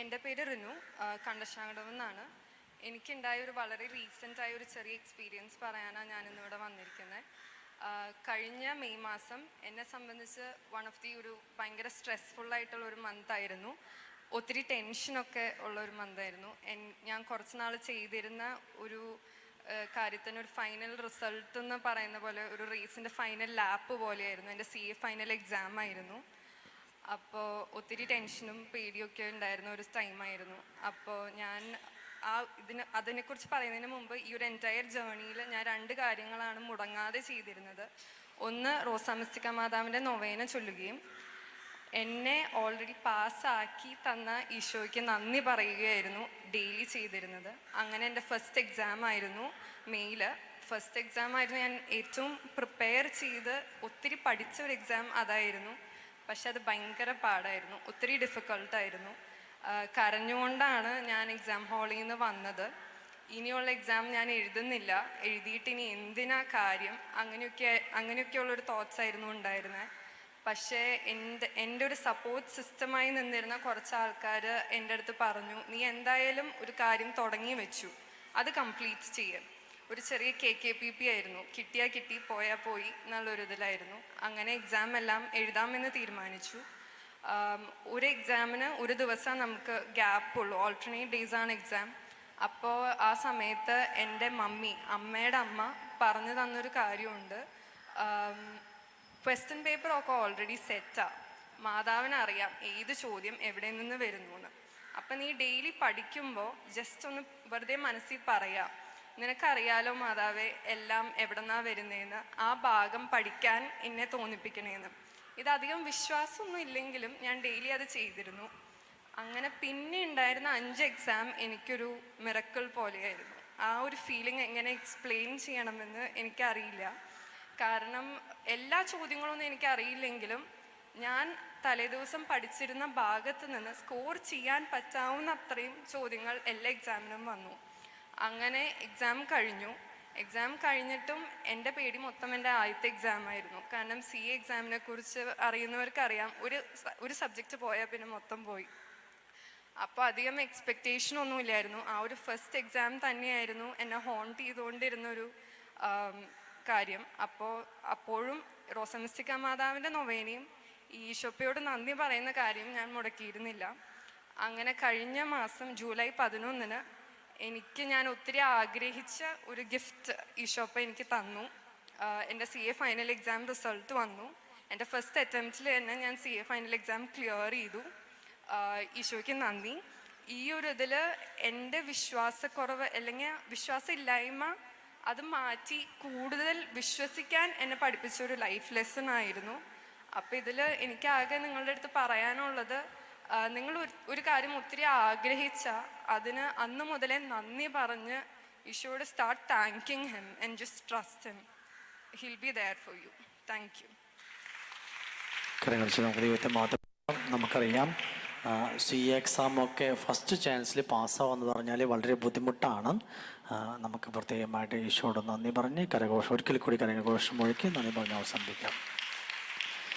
എൻ്റെ പേര് റിനു, കണ്ടശാങ്കടവ് എന്നാണ്. എനിക്കുണ്ടായ ഒരു വളരെ റീസെൻ്റായ ഒരു ചെറിയ എക്സ്പീരിയൻസ് പറയാനാണ് ഞാനിന്നിവിടെ വന്നിരിക്കുന്നത്. കഴിഞ്ഞ മെയ് മാസം എന്നെ സംബന്ധിച്ച് വൺ ഓഫ് ദി ഒരു ഭയങ്കര സ്ട്രെസ്ഫുള്ളായിട്ടുള്ളൊരു മന്തായിരുന്നു. ഒത്തിരി ടെൻഷനൊക്കെ ഉള്ളൊരു മന്തായിരുന്നു. ഞാൻ കുറച്ച് നാൾ ചെയ്തിരുന്ന ഒരു കാര്യത്തിന് ഒരു ഫൈനൽ റിസൾട്ട് എന്ന് പറയുന്ന പോലെ ഒരു റേസിൻ്റെ ഫൈനൽ ലാപ്പ് പോലെയായിരുന്നു. എൻ്റെ CA ഫൈനൽ എക്സാം ആയിരുന്നു. അപ്പോൾ ഒത്തിരി ടെൻഷനും പേടിയൊക്കെ ഉണ്ടായിരുന്ന ഒരു ടൈമായിരുന്നു. അപ്പോൾ ഞാൻ അതിനെക്കുറിച്ച് പറയുന്നതിന് മുമ്പ് ഈ ഒരു എൻറ്റയർ ജേർണിയിൽ ഞാൻ 2 കാര്യങ്ങളാണ് മുടങ്ങാതെ ചെയ്തിരുന്നത്. ഒന്ന്, റോസാമിസ്റ്റിക്ക മാതാവിൻ്റെ നൊവേന ചൊല്ലുകയും എന്നെ ഓൾറെഡി പാസ്സാക്കി തന്ന ഈശോയ്ക്ക് നന്ദി പറയുകയായിരുന്നു ഡെയിലി ചെയ്തിരുന്നത്. അങ്ങനെ എൻ്റെ ഫസ്റ്റ് എക്സാം ആയിരുന്നു മെയ്യിൽ. ഫസ്റ്റ് എക്സാം ആയിരുന്നു ഞാൻ ഏറ്റവും പ്രിപ്പയർ ചെയ്ത് ഒത്തിരി പഠിച്ച ഒരു എക്സാം അതായിരുന്നു. പക്ഷെ അത് ഭയങ്കര പാടായിരുന്നു, ഒത്തിരി ഡിഫിക്കൾട്ടായിരുന്നു. കരഞ്ഞുകൊണ്ടാണ് ഞാൻ എക്സാം ഹാളിൽ നിന്ന് വന്നത്. ഇനിയുള്ള എക്സാം ഞാൻ എഴുതുന്നില്ല, എഴുതിയിട്ട് ഇനി എന്തിനാ കാര്യം, അങ്ങനെയൊക്കെയുള്ളൊരു തോട്ട്സ് ആയിരുന്നു ഉണ്ടായിരുന്നത്. പക്ഷേ എൻ്റെ ഒരു സപ്പോർട്ട് സിസ്റ്റമായി നിന്നിരുന്ന കുറച്ച് ആൾക്കാർ എൻ്റെ അടുത്ത് പറഞ്ഞു, നീ എന്തായാലും ഒരു കാര്യം തുടങ്ങി വെച്ചു, അത് കംപ്ലീറ്റ് ചെയ്യും. ഒരു ചെറിയ KKPP ആയിരുന്നു, കിട്ടിയാൽ കിട്ടി പോയാൽ പോയി എന്നുള്ളൊരു ഇതിലായിരുന്നു. അങ്ങനെ എക്സാം എല്ലാം എഴുതാമെന്ന് തീരുമാനിച്ചു. ഒരു എക്സാമിന് ഒരു ദിവസം നമുക്ക് ഗ്യാപ്പുള്ളൂ, ഓൾട്ടർനേറ്റ് ഡേയ്സാണ് എക്സാം. അപ്പോൾ ആ സമയത്ത് എൻ്റെ അമ്മയുടെ അമ്മ പറഞ്ഞു തന്നൊരു കാര്യമുണ്ട്, ക്വസ്റ്റ്യൻ പേപ്പറൊക്കെ ഓൾറെഡി സെറ്റാണ്, മാതാവിനറിയാം ഏത് ചോദ്യം എവിടെ നിന്ന് വരുന്നു എന്ന്. അപ്പം നീ ഡെയിലി പഠിക്കുമ്പോൾ ജസ്റ്റ് ഒന്ന് വെറുതെ മനസ്സിൽ പറയാം, നിനക്കറിയാലോ മാതാവേ എല്ലാം എവിടെ നിന്നാണ് വരുന്നതെന്ന്, ആ ഭാഗം പഠിക്കാൻ എന്നെ തോന്നിപ്പിക്കണേന്ന്. ഇതധികം വിശ്വാസമൊന്നും ഇല്ലെങ്കിലും ഞാൻ ഡെയിലി അത് ചെയ്തിരുന്നു. അങ്ങനെ പിന്നെ ഉണ്ടായിരുന്ന 5 എക്സാം എനിക്കൊരു മിറക്കിൾ പോലെയായിരുന്നു. ആ ഒരു ഫീലിംഗ് എങ്ങനെ എക്സ്പ്ലെയിൻ ചെയ്യണമെന്ന് എനിക്കറിയില്ല. കാരണം എല്ലാ ചോദ്യങ്ങളൊന്നും എനിക്കറിയില്ലെങ്കിലും ഞാൻ തലേദിവസം പഠിച്ചിരുന്ന ഭാഗത്ത് നിന്ന് സ്കോർ ചെയ്യാൻ പറ്റാവുന്ന അത്രയും ചോദ്യങ്ങൾ എല്ലാ എക്സാമിനും വന്നു. അങ്ങനെ എക്സാം കഴിഞ്ഞിട്ടും എൻ്റെ പേടി മൊത്തം എൻ്റെ ആദ്യത്തെ എക്സാം ആയിരുന്നു. കാരണം CA എക്സാമിനെ കുറിച്ച് അറിയുന്നവർക്കറിയാം, ഒരു സബ്ജക്റ്റ് പോയാൽ പിന്നെ മൊത്തം പോയി. അപ്പോൾ അധികം എക്സ്പെക്റ്റേഷനൊന്നും ഇല്ലായിരുന്നു. ആ ഒരു ഫസ്റ്റ് എക്സാം തന്നെയായിരുന്നു എന്നെ ഹോണ്ട് ചെയ്തുകൊണ്ടിരുന്നൊരു കാര്യം. അപ്പോഴും റോസാമിസ്റ്റിക്ക മാതാവിൻ്റെ നൊവേനയും ഈശോപ്പയോട് നന്ദി പറയുന്ന കാര്യം ഞാൻ മുടക്കിയിരുന്നില്ല. അങ്ങനെ കഴിഞ്ഞ മാസം ജൂലൈ 11-ന് ഞാൻ ഒത്തിരി ആഗ്രഹിച്ച ഒരു ഗിഫ്റ്റ് ഈശോപ്പ എനിക്ക് തന്നു. എൻ്റെ CA ഫൈനൽ എക്സാം റിസൾട്ട് വന്നു. എൻ്റെ ഫസ്റ്റ് അറ്റംപ്റ്റിൽ തന്നെ ഞാൻ CA ഫൈനൽ എക്സാം ക്ലിയർ ചെയ്തു. ഈശോയ്ക്ക് നന്ദി. ഈ ഒരു ഇതിൽ എൻ്റെ വിശ്വാസക്കുറവ് അല്ലെങ്കിൽ വിശ്വാസമില്ലായ്മ അത് മാറ്റി കൂടുതൽ വിശ്വസിക്കാൻ എന്നെ പഠിപ്പിച്ചൊരു ലൈഫ് ലെസൺ ആയിരുന്നു. അപ്പോൾ ഇതിൽ എനിക്കാകെ നിങ്ങളുടെ അടുത്ത് പറയാനുള്ളത്, നിങ്ങൾ ഒരു കാര്യം ഒത്തിരി ആഗ്രഹിച്ചാൽ അതിന് അന്ന് മുതലേ നന്ദി പറഞ്ഞ് ഈശോയോട് start thanking him and just trust him. He'll be there for you. Thank you. നമുക്കറിയാം CA എക്സാമൊക്കെ ഫസ്റ്റ് ചാൻസിൽ പാസ്സാവെന്ന് പറഞ്ഞാൽ വളരെ ബുദ്ധിമുട്ടാണ്. നമുക്ക് പ്രത്യേകമായിട്ട് ഈശോയോട് നന്ദി പറഞ്ഞ് ഒരിക്കൽ കൂടി കരഘോഷം മുഴക്കി നന്ദി പറഞ്ഞ് അവസാനിപ്പിക്കാം.